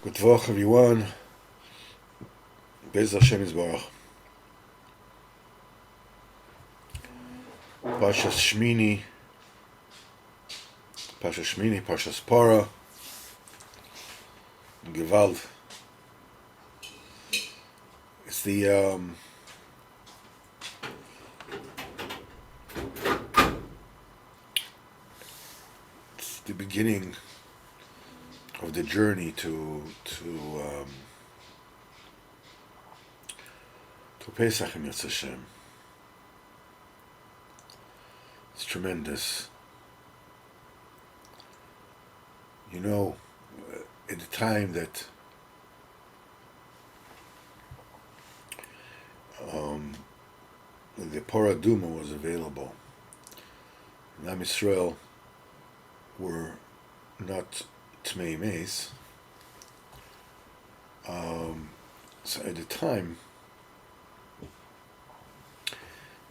Good Vach, everyone. Bez Hashem Yisbarach. Parshas Shmini, Parshas Para, Gewalt. It's the beginning of the journey to Pesach in Yetz Hashem. It's tremendous. You know, at the time that the Parah Duma was available, and Am Yisrael were not Tmei Meis. So at the time,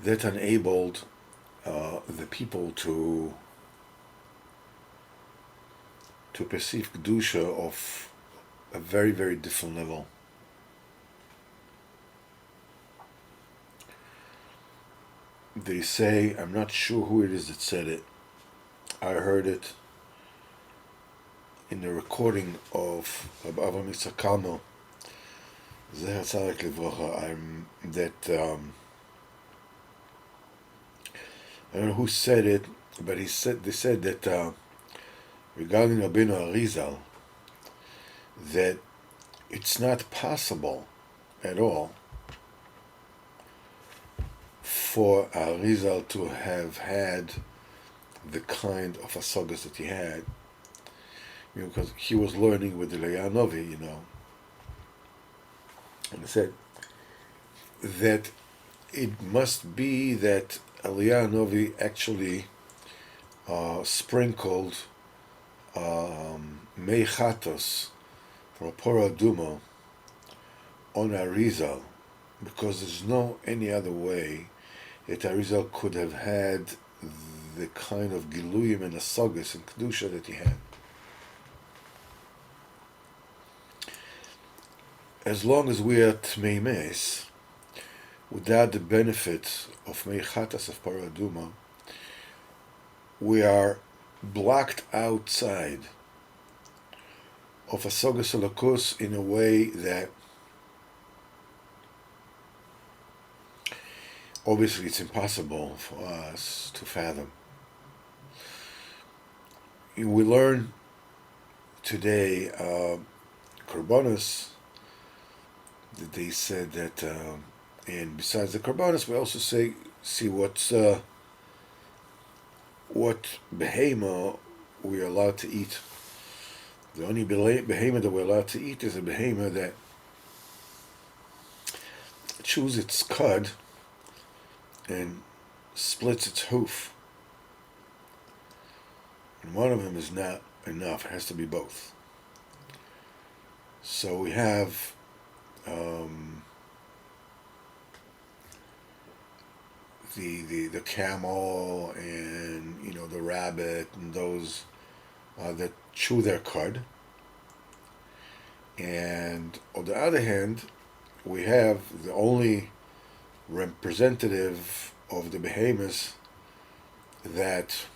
that enabled the people to perceive Kedusha of a very, very different level. They say, I'm not sure who it is that said it, I heard it in the recording of Abba Mitzvah Kalmo, Zecher Tzaddik Livrocha, I don't know who said it, but they said that regarding Rabbeinu Arizal, that it's not possible at all for Arizal to have had the kind of asagas that he had, because he was learning with the Eliyahu Novi, and he said that it must be that Eliyahu Novi actually sprinkled mei chatos from a Parah Duma on Arizal, because there's no any other way that Arizal could have had the kind of giluyim and asagas and kedusha that he had. As long as we are Tmei Meis, without the benefit of mei chatos of Parah Duma, we are blocked outside of asagas elokus in a way that obviously it's impossible for us to fathom. We learn today korbanos, that they said that, and besides the korbanos, we also see what behema we are allowed to eat. The only behema that we're allowed to eat is a behema that chews its cud and splits its hoof. And one of them is not enough, it has to be both. So we have the camel and the rabbit and those that chew their cud, and on the other hand we have the only representative of the behemoths that,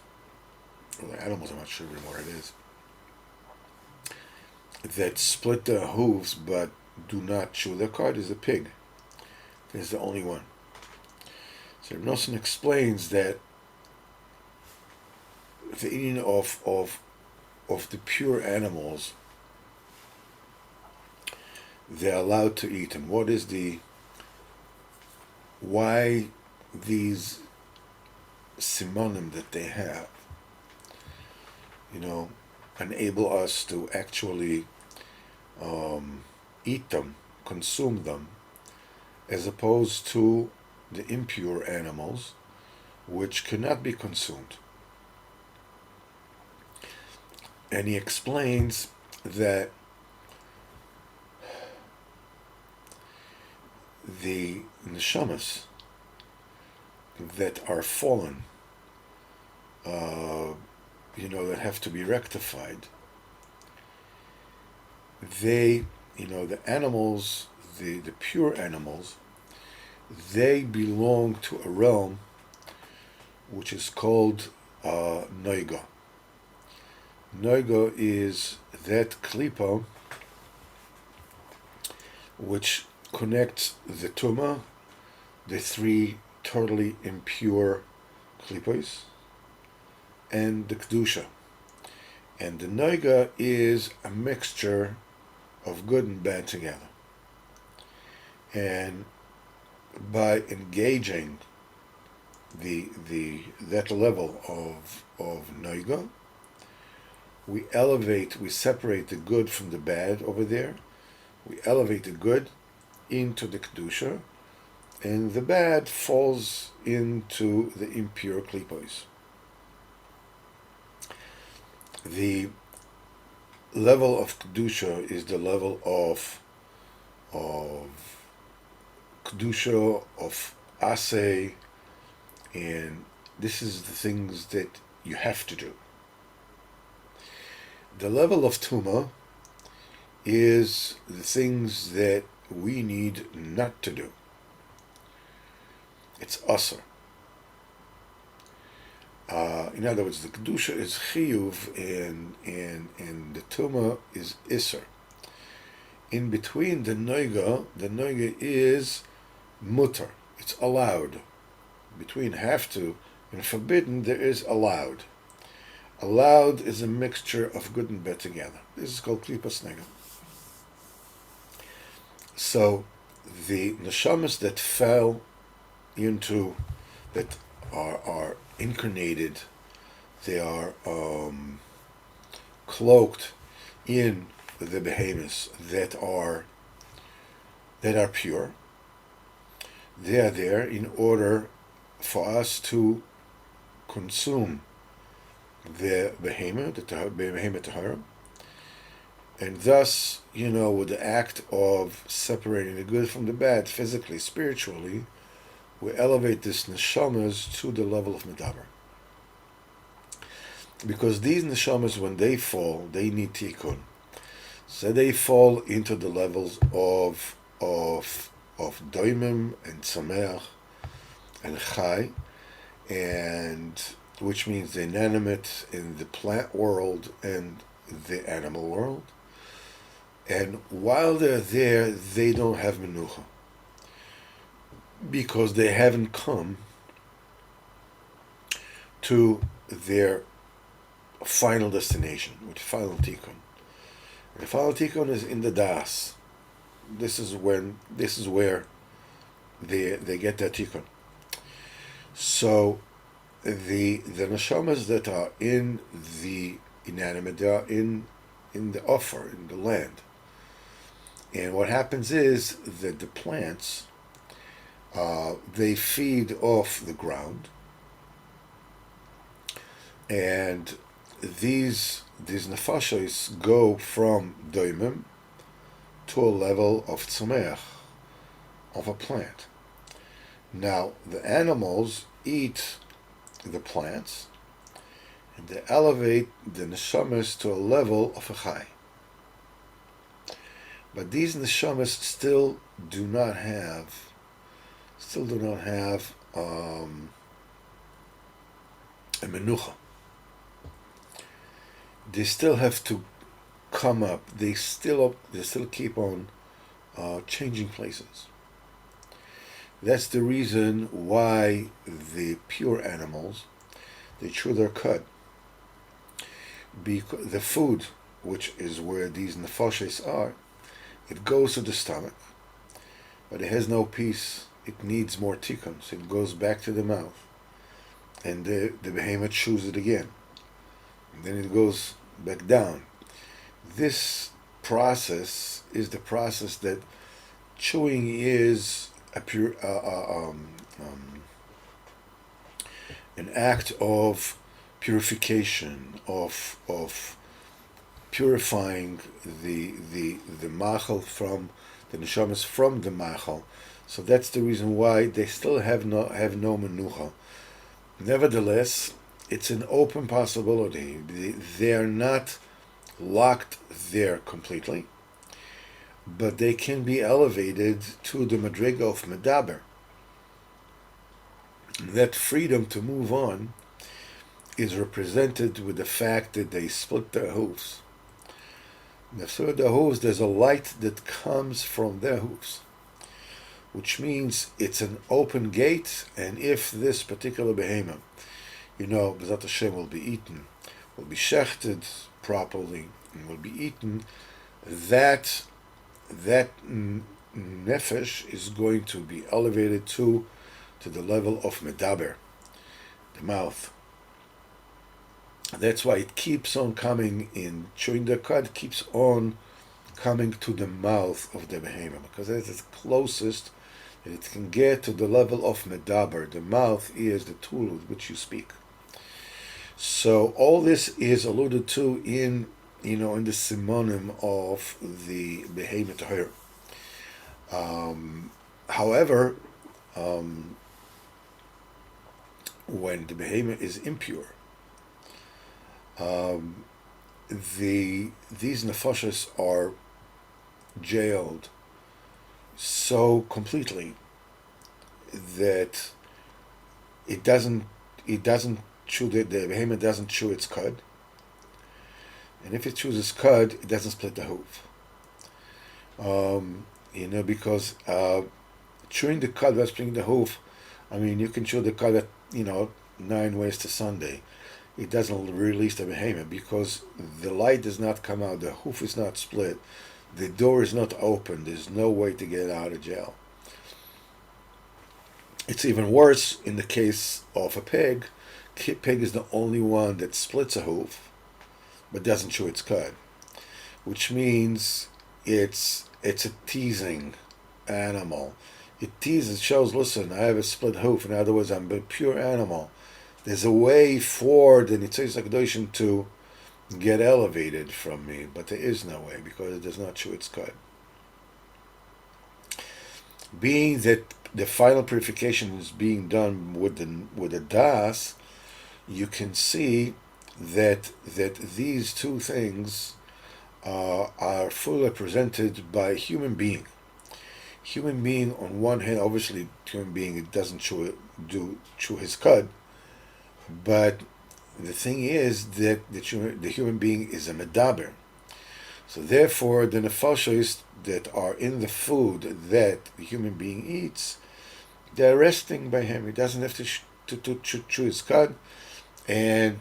the animals, I'm not sure what it is, that split their hooves but do not chew their cud is a pig. It's the only one. So Nosson explains that the eating of the pure animals, they're allowed to eat. And what is why these simonim that they have, enable us to actually eat them, consume them, as opposed to the impure animals, which cannot be consumed. And he explains that the neshamas that are fallen, that have to be rectified, they, the animals, the pure animals, they belong to a realm which is called Noiga. Noiga is that klipa which connects the Tuma, the three totally impure klipos, and the Kedusha. And the Noiga is a mixture of good and bad together. And by engaging that level of Noiga, we separate the good from the bad over there. We elevate the good into the Kedusha, and the bad falls into the impure klipos. The level of Kedusha is the level of Kedusha, of Aseh, and this is the things that you have to do. The level of Tuma is the things that we need not to do. It's Asr. In other words, the Kedusha is Chiyuv and the Tuma is Isser. In between the Noiga is Mutter. It's allowed. Between have to and forbidden, there is allowed. Allowed is a mixture of good and bad together. This is called Klipas Nega. So, the neshamas that fell into, that are incarnated, they are cloaked in the behemoths that are pure. They are there in order for us to consume the behemoth, the behemoth tahara, and thus, with the act of separating the good from the bad, physically, spiritually, we elevate this neshamas to the level of medaber. Because these neshamas, when they fall, they need tikkun. So they fall into the levels of doimim and sameach and chai, and which means the inanimate in the plant world and the animal world. And while they're there, they don't have menucha, because they haven't come to their final destination, which is final tikkun. The final tikkun is in the das. This is where they get their tikkun. So the neshamas that are in the inanimate, they are in the offer, in the land. And what happens is that the plants, they feed off the ground, and these nefashos go from doimim to a level of tzomeach, of a plant. Now, the animals eat the plants, and they elevate the neshamas to a level of a chai. But these neshamas still do not have a menucha. They still have to come up. They still keep on changing places. That's the reason why the pure animals, they chew their cud. Because the food, which is where these nefashos are, it goes to the stomach, but it has no peace. It needs more tikkun, so it goes back to the mouth, and the behemoth chews it again, and then it goes back down. This process is the process that chewing is a pure an act of purification, of purifying the machal from the neshamas from the machal. So that's the reason why they still have no menucha. Nevertheless, it's an open possibility. They are not locked there completely. but they can be elevated to the madriga of medaber. That freedom to move on is represented with the fact that they split their hooves. Through the hooves, there's a light that comes from their hooves, which means it's an open gate, and if this particular behemoth, B'ezrat Hashem, will be eaten, will be shechted properly, and will be eaten, that nefesh is going to be elevated to the level of medaber, the mouth. That's why it keeps on coming in chewing the cud, keeps on coming to the mouth of the behemoth, because it's the closest that it can get to the level of medaber. The mouth is the tool with which you speak. So all this is alluded to in the simonim of the behemoth tahor. However, when the behemoth is impure, these nefashos are jailed so completely that it doesn't chew the behemoth doesn't chew its cud, and if it chews its cud, it doesn't split the hoof. Because chewing the cud without splitting the hoof, you can chew the cud at 9 ways to Sunday. It doesn't release the behemoth because the light does not come out, the hoof is not split, the door is not open, there's no way to get out of jail. It's even worse in the case of a pig. Pig is the only one that splits a hoof but doesn't chew its cud, which means it's a teasing animal. It teases, shows, listen, I have a split hoof, in other words, I'm a pure animal. There's a way for the Nitzos HaKadoshim to get elevated from me, but there is no way because it does not chew its cud. Being that the final purification is being done with the das, you can see that these two things are fully represented by a human being. Human being, on one hand, obviously, human being, it doesn't chew his cud, but the thing is that the human being is a medaber. So therefore, the nefashos that are in the food that the human being eats, they're resting by him. He doesn't have to chew his cud, and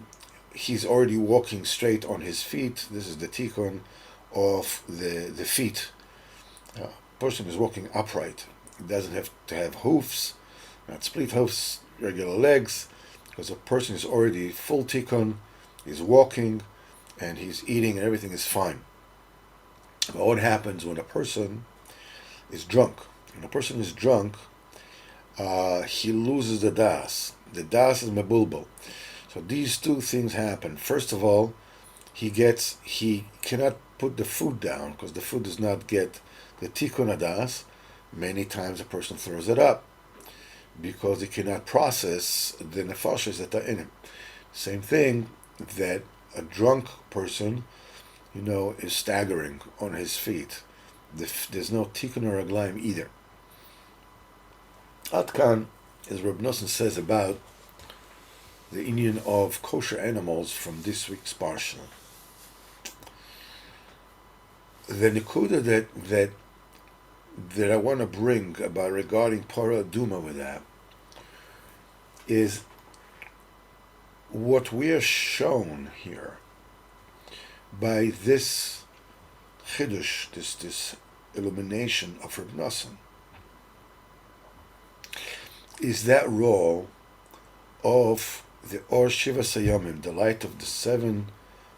he's already walking straight on his feet. This is the tikkun of the feet. A person is walking upright. He doesn't have to have hoofs, not split hoofs, regular legs, because a person is already full tikkun, he's walking, and he's eating, and everything is fine. But what happens when a person is drunk? When a person is drunk, he loses the das. The das is mebulbul. So these two things happen. First of all, he cannot put the food down because the food does not get the tikkun adas. Many times a person throws it up because he cannot process the nefashos that are in him. Same thing that a drunk person, is staggering on his feet. There's no tikkun or raglaim either. Atkan, as Reb Nosson says about the inyan of kosher animals from this week's parsha. The nekuda that I want to bring about regarding para aduma with that is what we are shown here by this chidush, this illumination of Reb Nosson, is that role of the Or Shiva Sayomim, the light of the 7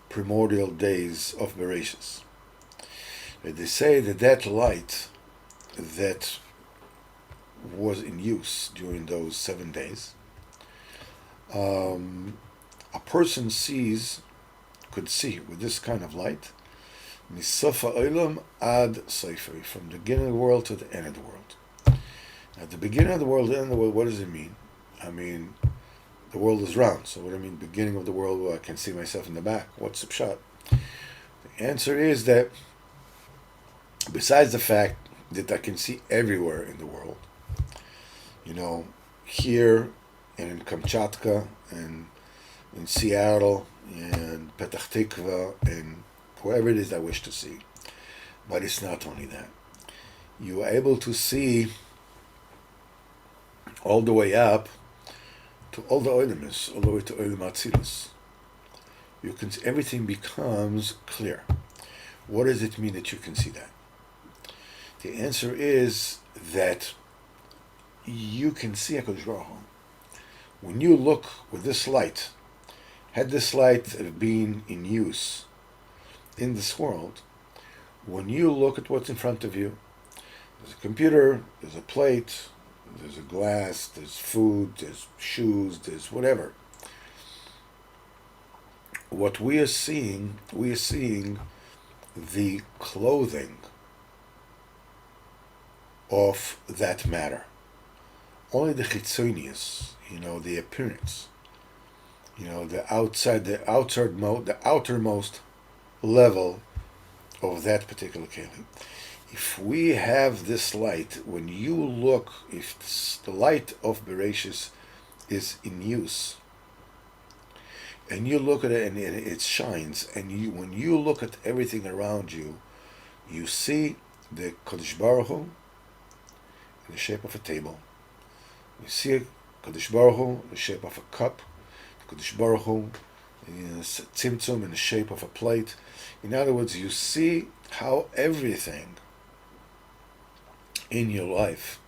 primordial days of Bereshis. They say that light that was in use during those 7 days, a person could see with this kind of light, Misofa Olam ad Seiferi, from the beginning of the world to the end of the world. At the beginning of the world, the end of the world, what does it mean? The world is round. So what do I mean, beginning of the world, well, I can see myself in the back? What's the pshat? The answer is that besides the fact that I can see everywhere in the world, you know, here and in Kamchatka and in Seattle and Petah Tikva and wherever it is I wish to see. But it's not only that. You are able to see all the way up to all the Oilimus, all the way to Oilim Atzilus. You can everything becomes clear. What does it mean that you can see that? The answer is that you can see HaKadosh Baruch Hu. When you look with this light, had this light been in use in this world, when you look at what's in front of you, there's a computer, there's a plate, there's a glass, there's food, there's shoes, there's whatever. What we are seeing the clothing of that matter. Only the chitzonius, the appearance, the outermost level of that particular kelim. If we have this light, when you look, if the light of Bereshis is in use, and you look at it and it shines, and when you look at everything around you, you see the Kodesh Baruch Hu in the shape of a table. You see Kodesh Baruch Hu in the shape of a cup, Kodesh Baruch Hu in a tzimtzum in the shape of a plate. In other words, you see how everything in your life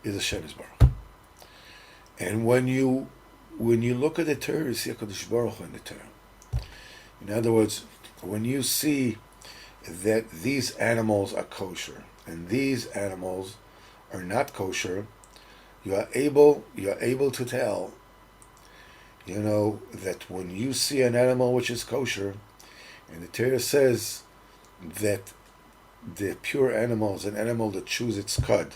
is a Shem Baruch. And when you look at the Torah, you see a Kodesh Baruch Hu in the Torah. In other words, when you see that these animals are kosher and these animals are not kosher, you are able to tell, that when you see an animal which is kosher, and the Torah says that the pure animal is an animal that chews its cud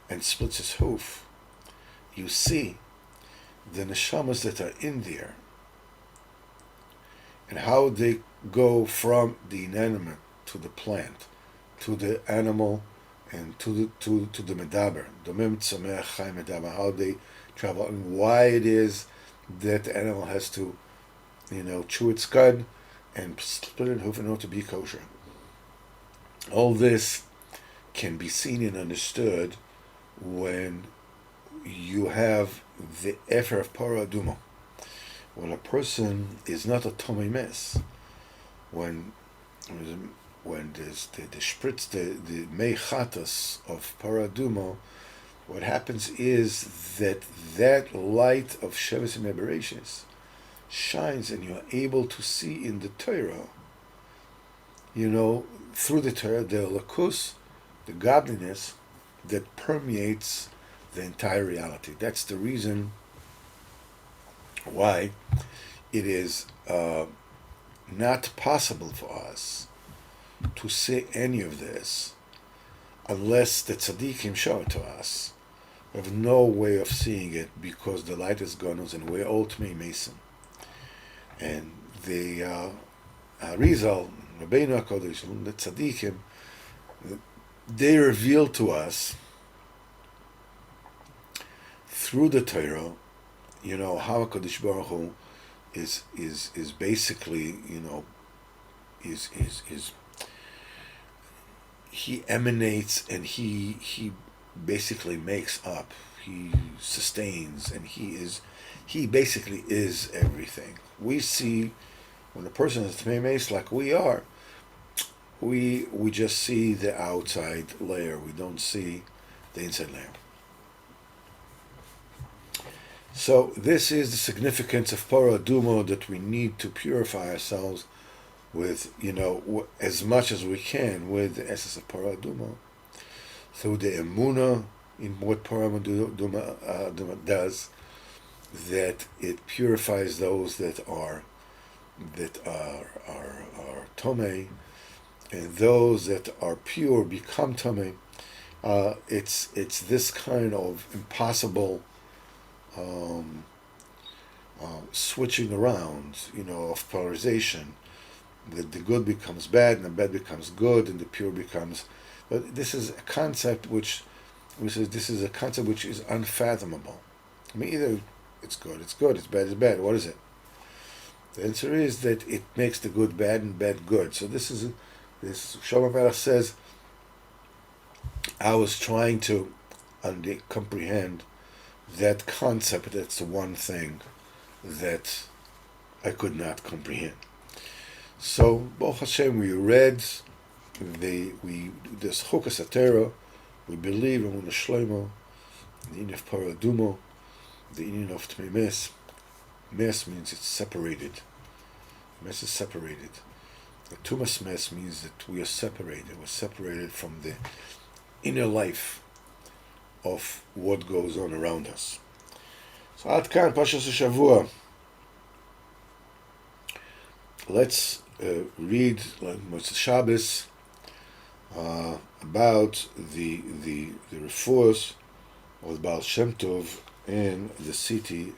and splits its hoof, you see the neshamas that are in there and how they go from the inanimate to the plant, to the animal, and to the medaber, how they travel, and why it is that the animal has to, chew its cud and split its hoof in order to be kosher. All this can be seen and understood when you have the Efer of Parah Aduma. When a person is not a Tomei Mes, when there's the spritz, the Mei Chatas of Parah Aduma, what happens is that light of Sheves and Bereshis shines, and you are able to see in the Torah, through the Torah, the lakus, the godliness that permeates the entire reality. That's the reason why it is not possible for us to say any of this unless the tzaddikim show it to us. We have no way of seeing it because the light is gone and we're all Tmei Mason. And the Arizal, Rabbeinu HaKodesh, the tzaddikim, they reveal to us through the Torah, how HaKadosh Baruch Hu is basically, is he emanates and he basically makes up, he sustains, and he basically is everything. We see when a person is Tmei Meis like we are, we just see the outside layer. We don't see the inside layer. So this is the significance of Parah Aduma, that we need to purify ourselves with, as much as we can with the essence of Parah Aduma, through the emunah in what Parah Aduma does, that it purifies those that are tomei, and those that are pure become tomei. It's this kind of impossible switching around, of polarization, that the good becomes bad, and the bad becomes good, and the pure becomes. But this is a concept which says this is a concept which is unfathomable. I mean, either it's good, it's bad, it's bad. What is it? The answer is that it makes the good bad and bad good. So this Shlomo Melech says, I was trying to comprehend that concept. That's the one thing that I could not comprehend. So Baruch Hashem, we read this Sichos Haran. We believe in the Shlomo, the Inyan of Paradumo, the Inyan of Tmei Mes. Mes means it's separated. Mes is separated. The Tumas Mes means that we are separated. We're separated from the inner life of what goes on around us. So Ad Kan Pashas Shavua. Let's read like Moshe Shabbos about the refuahs of Baal Shem Tov in the city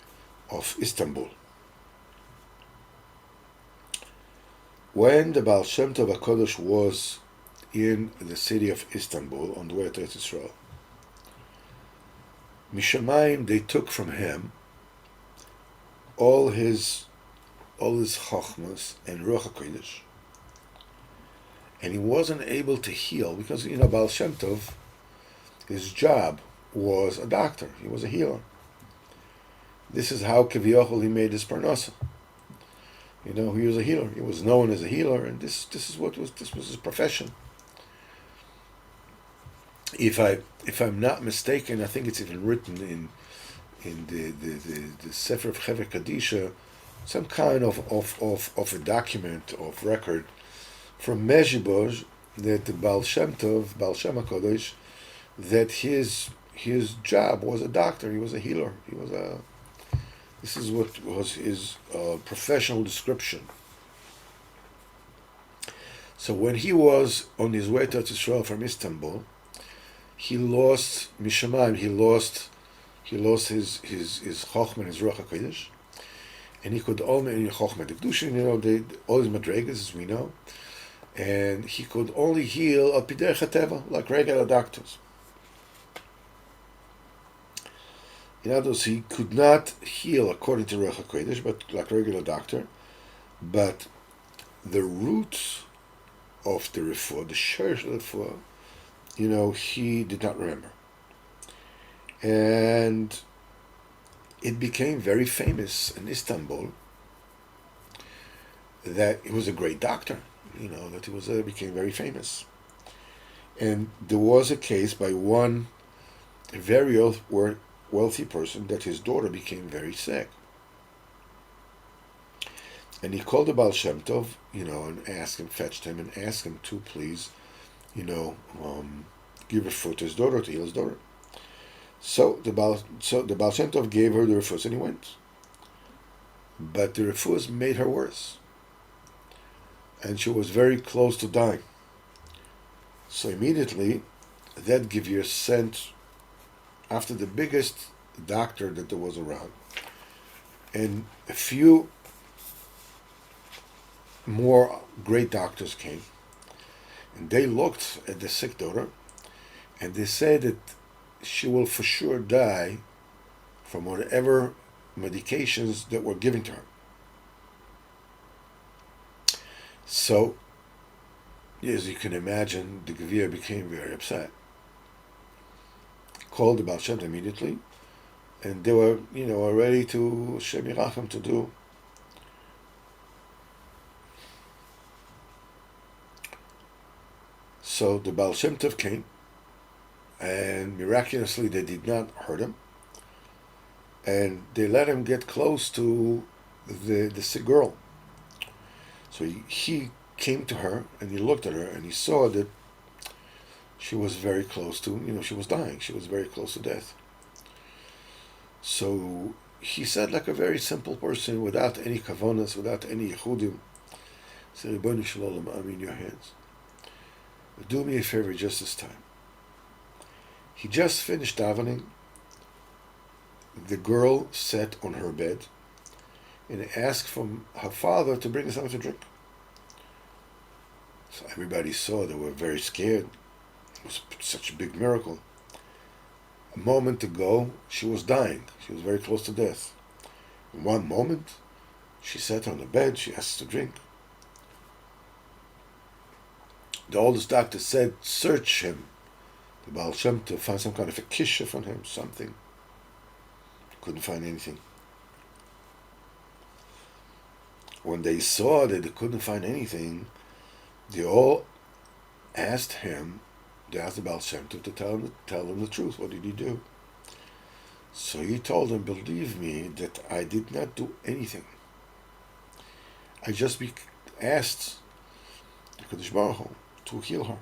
of Istanbul. When the Baal Shem Tov HaKadosh was in the city of Istanbul on the way to Eretz Yisrael, Mishamayim, they took from him all his chachmas and Ruach HaKodesh, and he wasn't able to heal because Baal Shem Tov, his job was a doctor. He was a healer. This is how Kivyochel he made his parnasa. He was a healer. He was known as a healer, and this was his profession. If I'm not mistaken, I think it's even written in the Sefer of Hever Kadisha, some kind of a document of record from Mezhiboj that the Baal Shem Tov, Baal Shem HaKadosh, that his job was a doctor. He was a healer. This is what was his professional description. So when he was on his way to Israel from Istanbul, he lost Mishamayim. He lost his Chochmah, his Ruach HaKodesh, and he could only in Chochmah the Kedushin, all his madregas, as we know, and he could only heal al pidei chateva, like regular doctors. In other words, he could not heal according to Ruach HaKodesh, but like a regular doctor. But the roots of the refuah, the shorish of the refuah, he did not remember. And it became very famous in Istanbul that he was a great doctor, that he became very famous. And there was a case by one very wealthy person that his daughter became very sick. And he called the Baal Shem Tov, and fetched him and asked him to please, give refuah to his daughter, to heal his daughter. So the Baal Shem Tov gave her the refuahs and he went. But the refuahs made her worse. And she was very close to dying. So immediately, that Gevir sent after the biggest doctor that there was around. And a few more great doctors came. And they looked at the sick daughter, and they said that she will for sure die from whatever medications that were given to her. So, as you can imagine, the Gevir became very upset. Called the Baal Shem Tov immediately, and they were, ready to Shem Yirachem to do. So the Baal Shem Tov came, and miraculously they did not hurt him, and they let him get close to the sick girl. So he came to her, and he looked at her, and he saw that she was very close to, she was dying. She was very close to death. So he said, like a very simple person, without any kavanas, without any yichudim, he said, Ribono Shel Olam, I'm in your hands. But do me a favor just this time. He just finished davening. The girl sat on her bed and asked from her father to bring her something to drink. So everybody saw, they were very scared. It was such a big miracle. A moment ago, she was dying. She was very close to death. In one moment, she sat on the bed, she asked to drink. The oldest doctor said, search him. The Baal Shem Tov, find some kind of a kishuf on him, something. Couldn't find anything. When they saw that they couldn't find anything, they all asked him, they asked the Baal Shem Tov to tell them the truth. What did he do? So he told them, believe me, that I did not do anything. I just asked the Kadosh Baruch Hu to heal her.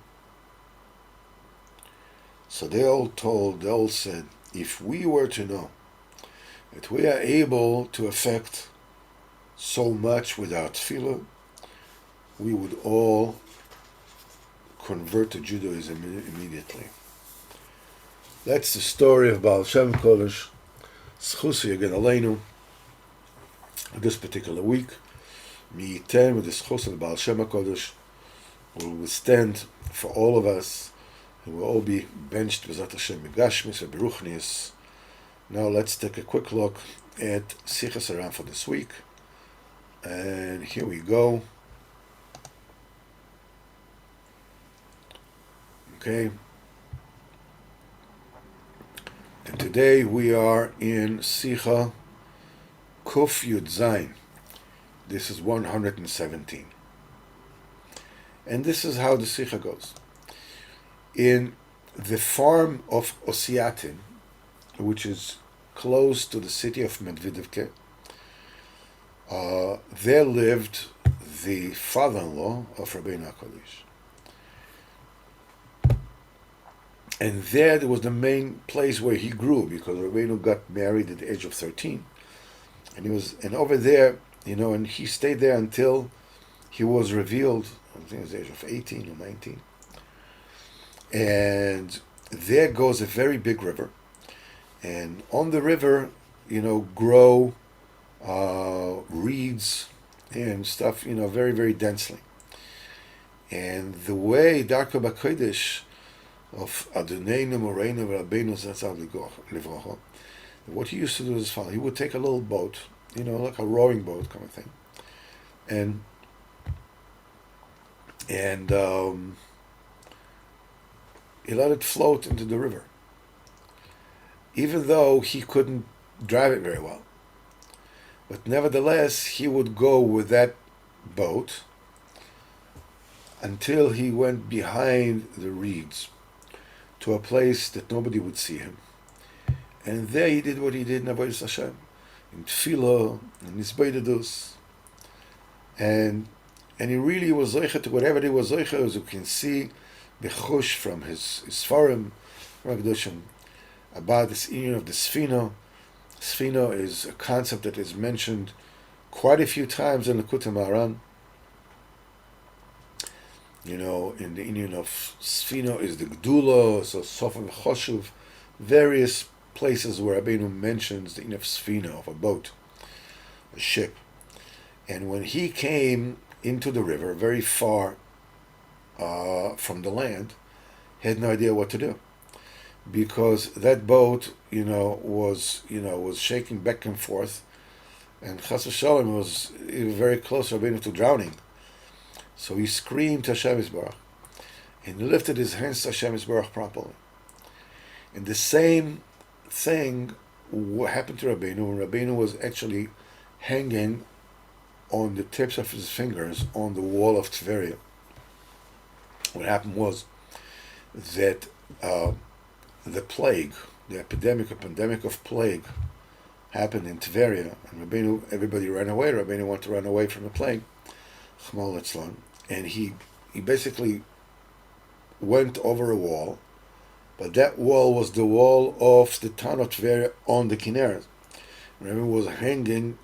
So they all said, if we were to know that we are able to affect so much without tefillah, we would all convert to Judaism immediately. That's the story of Baal Shem Kodesh, Sichos Haran, this particular week. Mi yiten with the Sichos of Baal Shem Kodesh will withstand for all of us, and we'll all be benched B'ezrat Hashem Megashmis and Beruchnis. Now let's take a quick look at Sichos Haran for this week. And here we go. Okay. And today we are in Sicha Kuf Yud Zayin. This is 117. And this is how the Sicha goes. In the farm of Osiatin, which is close to the city of Medvedevke, there lived the father-in-law of Rabbeinu HaKadosh. And there was the main place where he grew, because Rabbeinu got married at the age of 13. And over there, and he stayed there until he was revealed, I think at the age of 18 or 19. And there goes a very big river. And on the river, grow reeds and stuff, very, very densely. And the way Darka B'Kodesh of Adoneinu Moreinu Rabbeinu Zatzal Livrocho, what he used to do is follow. He would take a little boat, like a rowing boat kind of thing, and he let it float into the river, even though he couldn't drive it very well. But nevertheless, he would go with that boat until he went behind the reeds to a place that nobody would see him. And there he did what he did in Avodas Hashem, in Tefillah, in Nisbeidadus. And he really was zoicha to whatever he was zoicha, as you can see, bechush from his Sfarim, about this union of the Sfina. Sfina is a concept that is mentioned quite a few times in the Sichos Haran. In the union of Sfina is the Gdula, so Sof and Choshuv, various places where Rabbeinu mentions the union of Sfina, of a boat, a ship. And when he came into the river, very far from the land, he had no idea what to do, because that boat, was shaking back and forth, and Chas v'Shalom was very close to Rabbeinu to drowning. So he screamed to Hashem Yisbarach, and he lifted his hands to Hashem Yisbarach properly. And the same thing happened to Rabbeinu when Rabbeinu was actually hanging on the tips of his fingers on the wall of Tveria. What happened was that the plague, the pandemic of plague, happened in Tveria, and Rabbeinu, everybody ran away. Rabbeinu wanted to run away from the plague, and he basically went over a wall, but that wall was the wall of the town of Tveria on the Kinneret. Rabbeinu was hanging,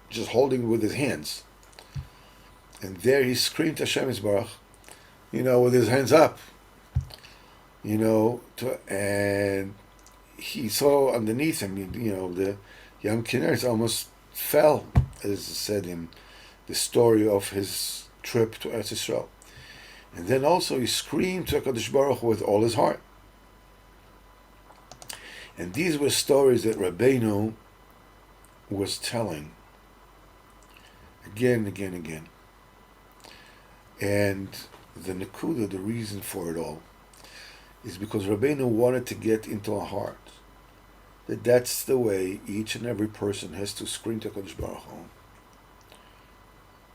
just holding with his hands, and there he screamed to Hashem Yisbarach, with his hands up, and he saw underneath him, the Yam Kinneret almost fell, as is said in the story of his trip to Eretz Yisrael. And then also he screamed to HaKadosh Baruch Hu with all his heart. And these were stories that Rabbeinu was telling again, again, again. And the Nakuda, the reason for it all, is because Rabbeinu wanted to get into our heart that that's the way each and every person has to scream to HaKadosh Baruch Hu,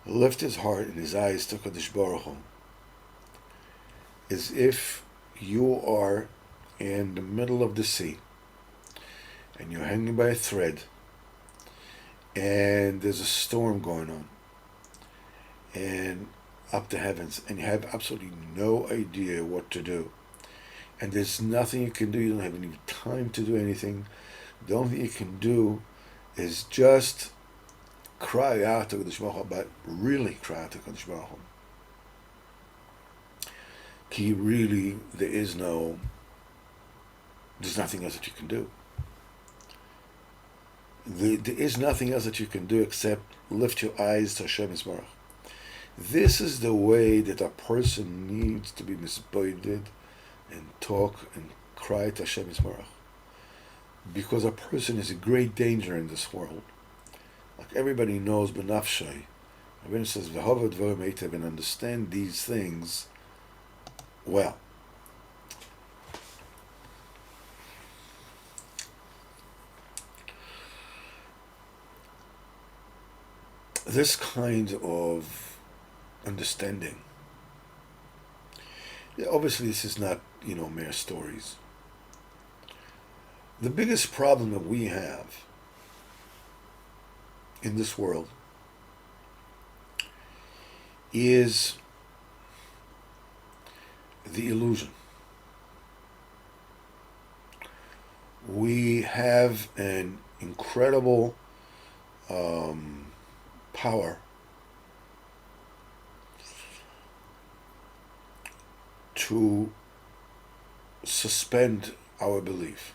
lift his heart and his eyes to HaKadosh Baruch Hu, as if you are in the middle of the sea and you're hanging by a thread and there's a storm going on and up the heavens, and you have absolutely no idea what to do, and there's nothing you can do. You don't have any time to do anything. The only thing you can do is just cry out to HaKadosh Baruch Hu, but really cry out to HaKadosh Baruch Hu. Really, there's nothing else that you can do. There is nothing else that you can do except lift your eyes to Hashem Yisbarach. This is the way that a person needs to be misguided and talk and cry to Hashem Yisbarach. Because a person is a great danger in this world. Like everybody knows, B'nafshay, Rabbeinu says, V'havad dvarim eitev, and understand these things well. This kind of understanding, obviously this is not, mere stories. The biggest problem that we have in this world is the illusion. We have an incredible power to suspend our belief.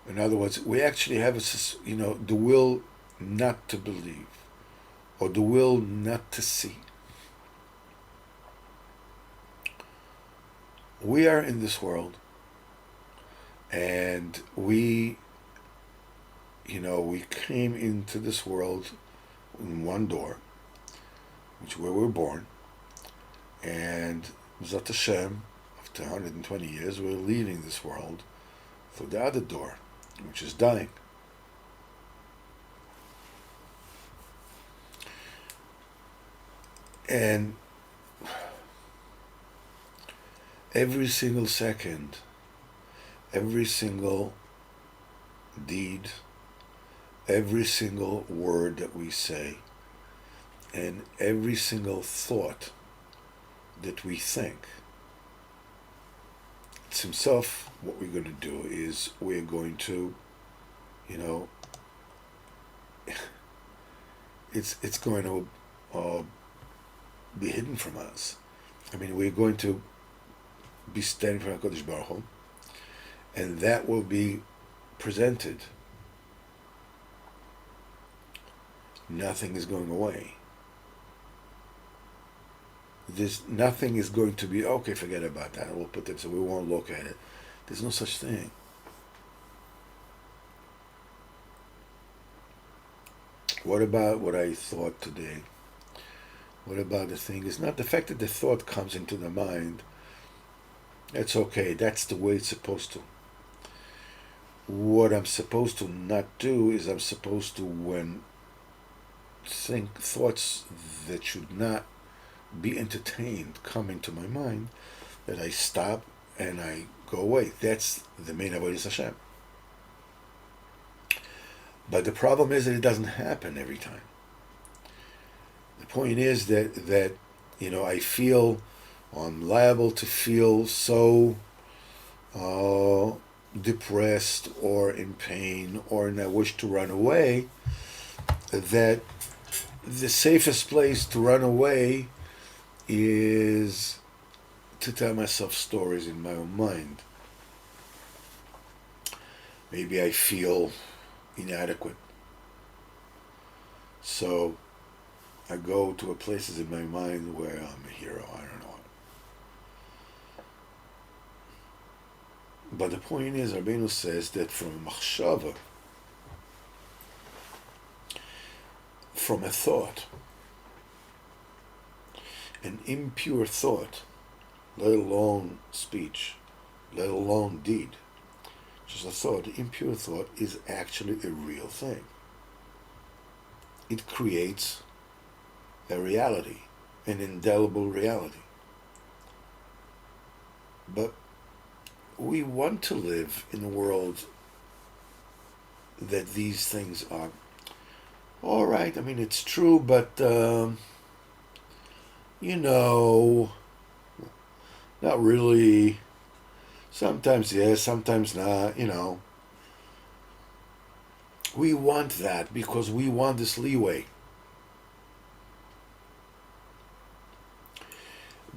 In other words, we actually have the will not to believe, or the will not to see. We are in this world, and we came into this world in one door, which is where we were born, and Zat Hashem, after 120 years, we're leaving this world through the other door, which is dying. And every single second, every single deed, every single word that we say, and every single thought that we think, it's himself. What we're going to do is we're going to, it's going to be hidden from us. I mean, we're going to be standing for HaKadosh Baruch Hu, and that will be presented. Nothing is going away. Nothing is going to be, okay, forget about that. We'll put it so we won't look at it. There's no such thing. What about what I thought today? What about the thing? It's not the fact that the thought comes into the mind. That's okay. That's the way it's supposed to. What I'm supposed to not do is I'm supposed to, when think thoughts that should not be entertained come into my mind, that I stop and I go away. That's the main avodas Hashem. But the problem is that it doesn't happen every time. The point is that I feel, I'm liable to feel so depressed or in pain or in a wish to run away, that the safest place to run away is to tell myself stories in my own mind. Maybe I feel inadequate, so I go to places in my mind where I'm a hero. I don't know. But the point is, Rabbeinu says that from a machshava, from a thought, an impure thought, let alone speech, let alone deed, just a thought, impure thought is actually a real thing. It creates a reality, an indelible reality. But we want to live in a world that these things are all right. I mean, it's true, but not really. Sometimes yes, sometimes not. We want that because we want this leeway.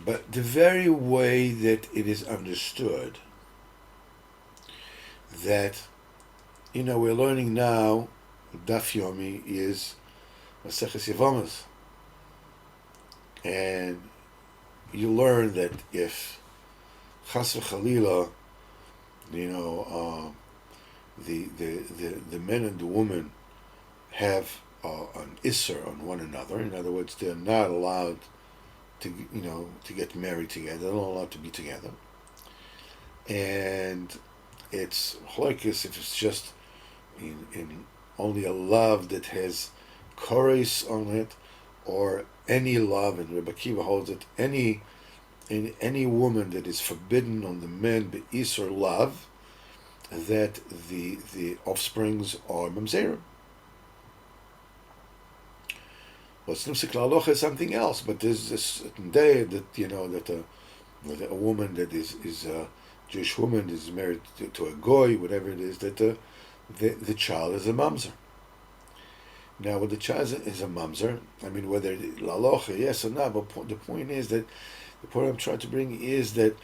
But the very way that it is understood, that, we're learning now, Daf Yomi is Maseches Yevomas. And you learn that if Chas v'Chalila, the men and the woman have an Isser on one another, in other words, they're not allowed to get married together, they're not allowed to be together. And it's chalekes if it's just in only a love that has chorus on it, or any love, and Rebbe Akiva holds it, any woman that is forbidden on the men be'isur love, that the offsprings are mamzerim. What's Nusik La'alocha is something else, but there's this certain day that that a woman that is a Jewish woman is married to a goy, whatever it is, that the child is a mamzer. Now, when the child is a mamzer, I mean, whether La'alocha, yes or not, but the point is that the point I'm trying to bring is that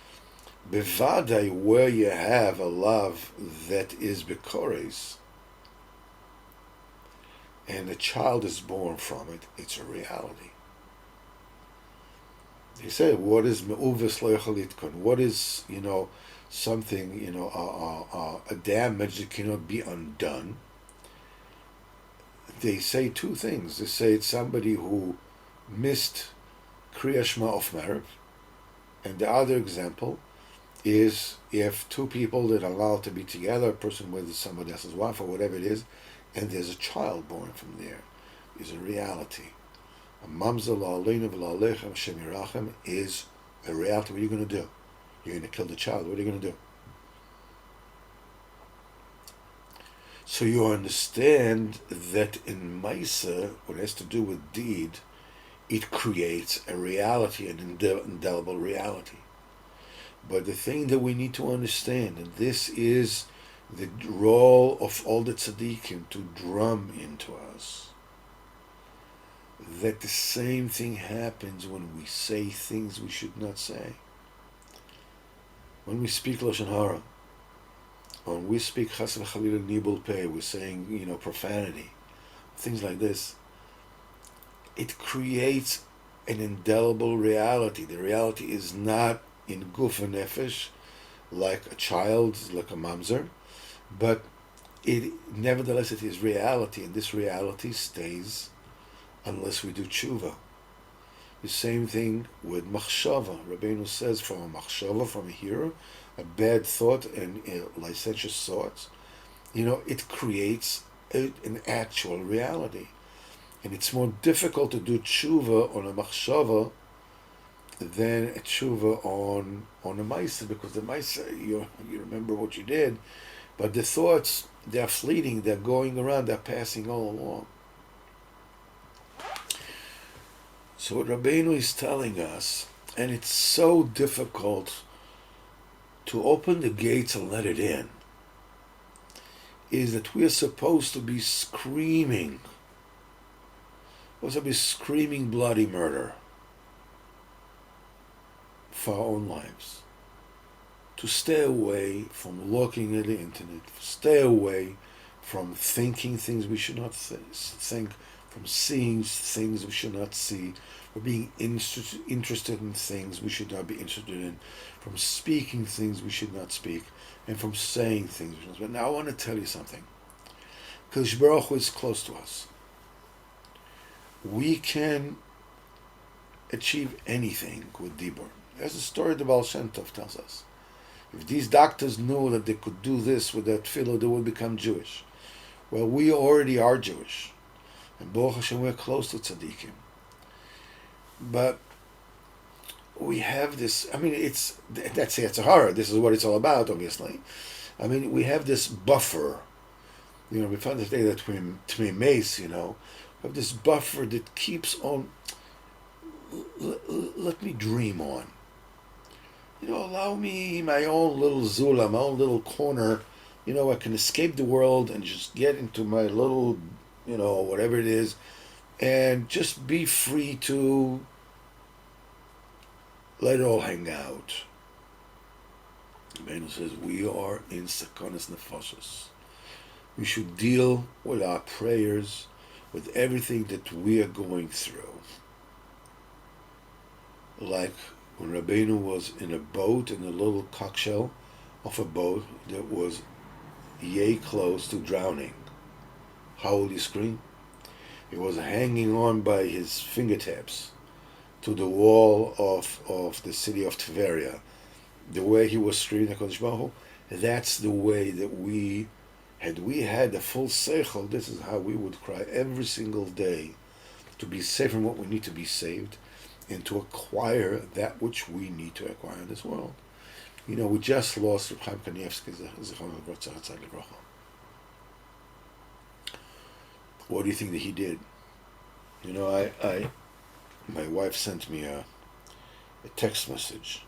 bevadai, where you have a love that is bekores, and a child is born from it, it's a reality. They say, what is me'uves lo yachal litkon? What is, something, a damage that cannot be undone? They say two things. They say it's somebody who missed Kriya Shema of Merev, and the other example is if two people that are allowed to be together, a person with somebody else's wife or whatever it is, and there's a child born from there, is a reality. A mamzer la'aleinu v'la'alechem Hashem yirachem is a reality. What are you going to do? You're going to kill the child. What are you going to do? So you understand that in Maisa, what has to do with deed, it creates a reality, an indelible reality. But the thing that we need to understand, and this is the role of all the tzaddikim to drum into us, that the same thing happens when we say things we should not say. When we speak Lashon Hara, when we speak Chas v'Chalila Nibul Pei, we're saying, profanity, things like this, it creates an indelible reality. The reality is not in guf and nefesh, like a child, like a mamzer, but nevertheless it is reality, and this reality stays unless we do tshuva. The same thing with machshava. Rabbeinu says, from a machshava, from a hero, a bad thought and licentious thoughts, it creates an actual reality. And it's more difficult to do tshuva on a machshava than a tshuva on a maisa, because the maisa, you remember what you did, but the thoughts, they're fleeting, they're going around, they're passing all along. So what Rabbeinu is telling us, and it's so difficult to open the gates and let it in, is that we are supposed to be screaming, bloody murder for our own lives. To stay away from looking at the internet, stay away from thinking things we should not think, from seeing things we should not see, from being interested in things we should not be interested in, from speaking things we should not speak, and from saying things we should not speak. But now I want to tell you something. Because Baruch Hu is close to us. We can achieve anything with Dibur. There's a story the Baal Shem Tov tells us. If these doctors knew that they could do this with that tefillah, they would become Jewish. Well, we already are Jewish. And Baruch Hashem, we're close to tzaddikim. But we have this, that's a horror. This is what it's all about, obviously. We have this buffer. We found today that Tmei Mace, we have this buffer that keeps on, let me dream on. Allow me my own little zula, my own little corner. I can escape the world and just get into my little, whatever it is, and just be free to let it all hang out. Rabbeinu says we are in Sakonas Nefashos. We should deal with our prayers, with everything that we are going through. Like when Rabbeinu was in a boat, in a little cockshell of a boat that was yay close to drowning. How would he scream? He was hanging on by his fingertips to the wall of the city of Tveria. The way he was screaming, HaKadosh Baruch Hu, that's the way that had we had the full seichel, this is how we would cry every single day to be saved from what we need to be saved and to acquire that which we need to acquire in this world. We just lost Reb Chaim Kanievsky. What do you think that he did? My wife sent me a text message,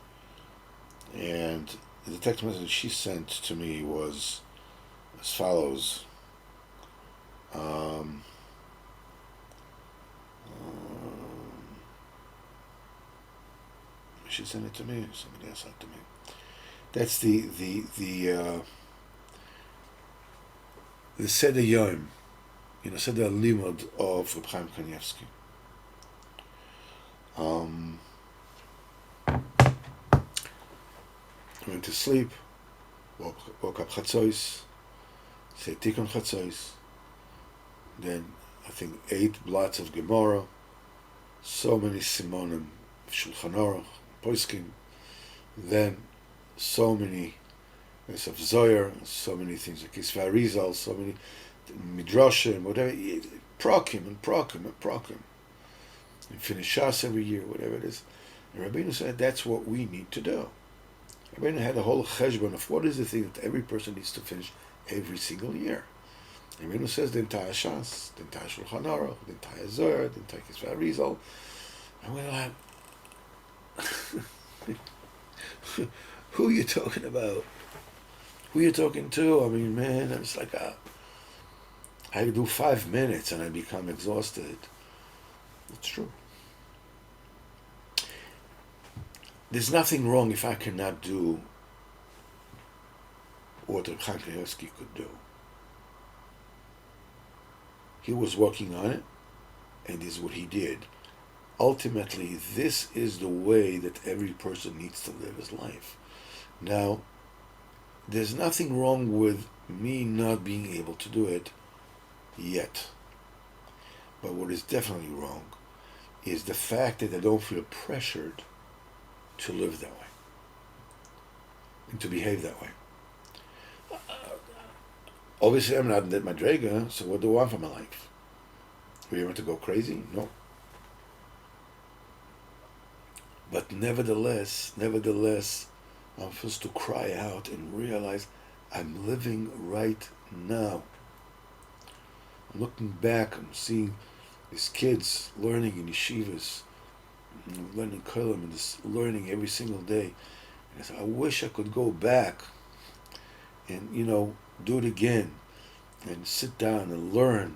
and the text message she sent to me was as follows. She sent it to me. Somebody else sent it to me. That's the Seder Yom, Seder Limud of Reb Chaim Kanievsky. I went to sleep, woke up Chatzos, said Tikon Chatzos, then I think 8 blots of Gemara, so many Simonim, Shulchan Aruch, Poskim, then so many of Zohar, so many things like Kisvei Arizal, so many Midrashim, whatever, Prokim and Prokim and Prokim, and finish Shas every year, whatever it is. And Rabbeinu said that's what we need to do. Rabbeinu had a whole cheshbon of what is the thing that every person needs to finish every single year. And Rabbeinu says the entire Shas, the entire Shulchan Aruch, the entire Zohar, the entire Kisvei Arizal. And we're like, who are you talking about? Who are you talking to? Man, it's like I do 5 minutes and I become exhausted. It's true. There's nothing wrong if I cannot do what Reb Chaim Kanievsky could do. He was working on it, and this is what he did. Ultimately, this is the way that every person needs to live his life. Now, there's nothing wrong with me not being able to do it yet. But what is definitely wrong is the fact that I don't feel pressured to live that way and to behave that way. Obviously, I'm not in that madrega, so what do I want for my life? Do you want to go crazy? No. But nevertheless, I'm supposed to cry out and realize I'm living right now. I'm looking back, I'm seeing these kids learning in yeshivas, learning kolim, and just learning every single day. And I said, I wish I could go back and, do it again and sit down and learn.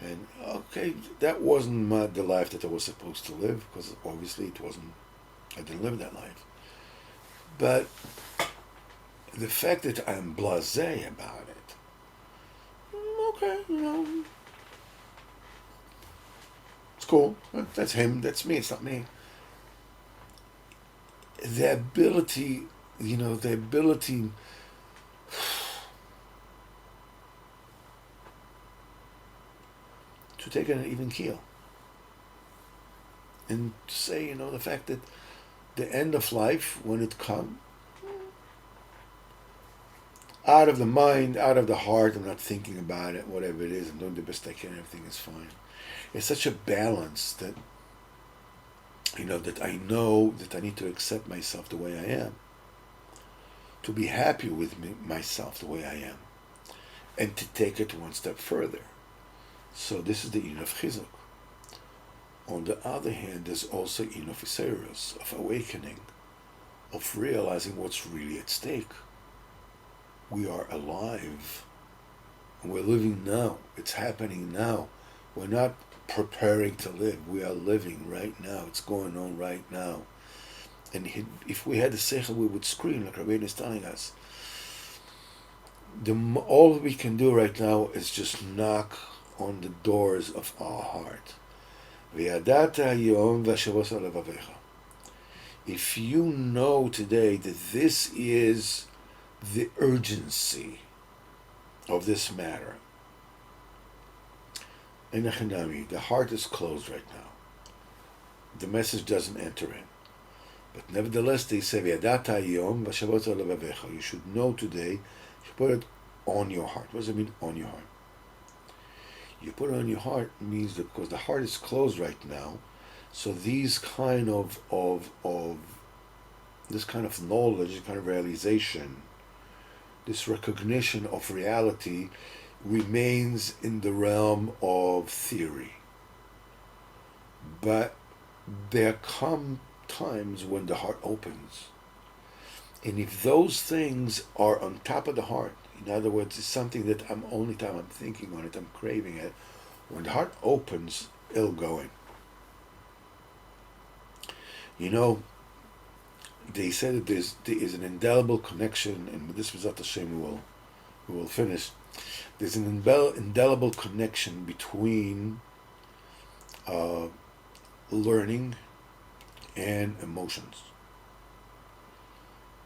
And okay, that wasn't the life that I was supposed to live, because obviously it wasn't. I didn't live that life. But the fact that I'm blasé about it, okay, cool. That's him. That's me. It's not me. The ability, the ability to take an even keel and to say, the fact that the end of life, when it comes, out of the mind, out of the heart, I'm not thinking about it, whatever it is, I'm doing the best I can, everything is fine. It's such a balance that, that I know that I need to accept myself the way I am, to be happy with myself the way I am, and to take it one step further. So this is the in of chizuk. On the other hand, there's also in of iserus, of awakening, of realizing what's really at stake. We are alive, and we're living now. It's happening now. We're not preparing to live. We are living right now. It's going on right now. And if we had the seichel, we would scream like Rabbeinu is telling us. All we can do right now is just knock on the doors of our heart. If you know today that this is the urgency of this matter, the heart is closed right now. The message doesn't enter in. But nevertheless, they say, you should know today, you put it on your heart. What does it mean, on your heart? You put it on your heart means that because the heart is closed right now, so these kind of this kind of knowledge, this kind of realization, this recognition of reality remains in the realm of theory. But there come times when the heart opens. And if those things are on top of the heart, in other words, it's something that only time I'm thinking on it, I'm craving it, when the heart opens, it'll go in. They said that there is an indelible connection, and with this B'ezrat Hashem we will finish. There's an indelible connection between learning and emotions.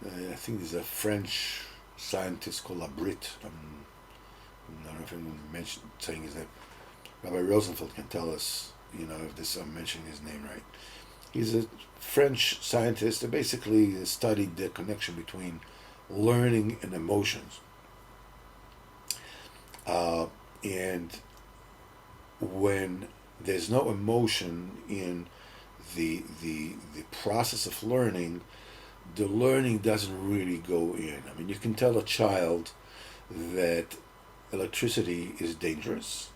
I think there's a French scientist called Labrit. I don't know if anyone mentioned saying his name. Rabbi Rosenfeld can tell us, if I'm mentioning his name right. He's a French scientist that basically studied the connection between learning and emotions. And when there's no emotion in the process of learning, the learning doesn't really go in. I mean, you can tell a child that electricity is dangerous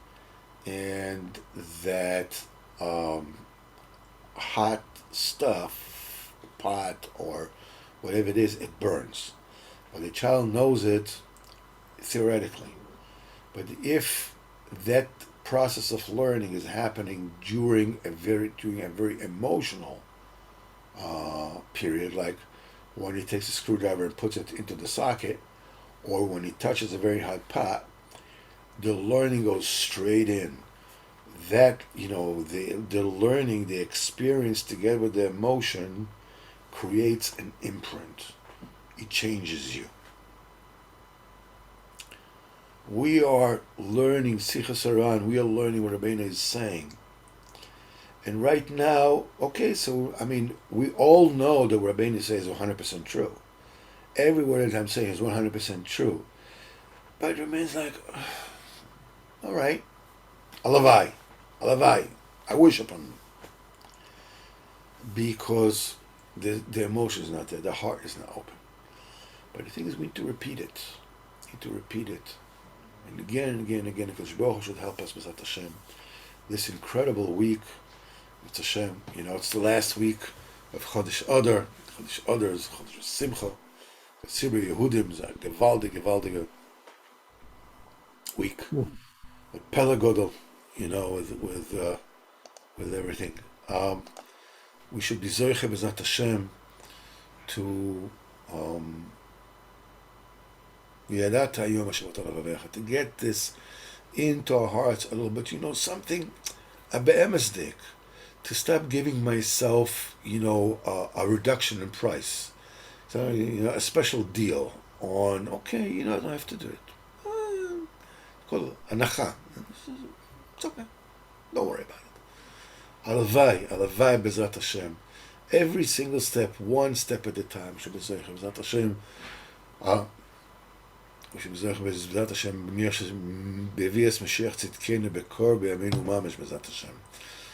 and that hot stuff, pot or whatever it is, it burns. But the child knows it theoretically. But if that process of learning is happening during a very emotional period, like when he takes a screwdriver and puts it into the socket, or when he touches a very hot pot, the learning goes straight in. That, the learning, the experience together with the emotion creates an imprint. It changes you. We are learning Sichos Haran. We are learning what Rabbeinu is saying. And right now, we all know that what Rabbeinu says is 100% true. Every word that I'm saying is 100% true. But it remains like, all right, alavai, I wish upon them. Because the emotion is not there, the heart is not open. But the thing is, we need to repeat it. And again and again and again, because Baruch Hu should help us, B'ezrat Hashem. This incredible week, with Hashem, it's the last week of Chodesh Adar. Chodesh Adar is Chodesh Simcha. Sibur Yehudim is a gewaldige week. With Pele Godel, with everything. We should be Zoiche B'ezrat Hashem to to get this into our hearts a little bit. Something, a be'emesdik. to stop giving myself, a reduction in price. So, a special deal on, okay, I don't have to do it. Call it anacha. It's okay. Don't worry about it. Alavai bezrat Hashem. Every single step, one step at a time. Bezrat Hashem. Bezrat Hashem. Bevias Mashiach tzidkenu bekor b'yameinu mamash bezrat Hashem.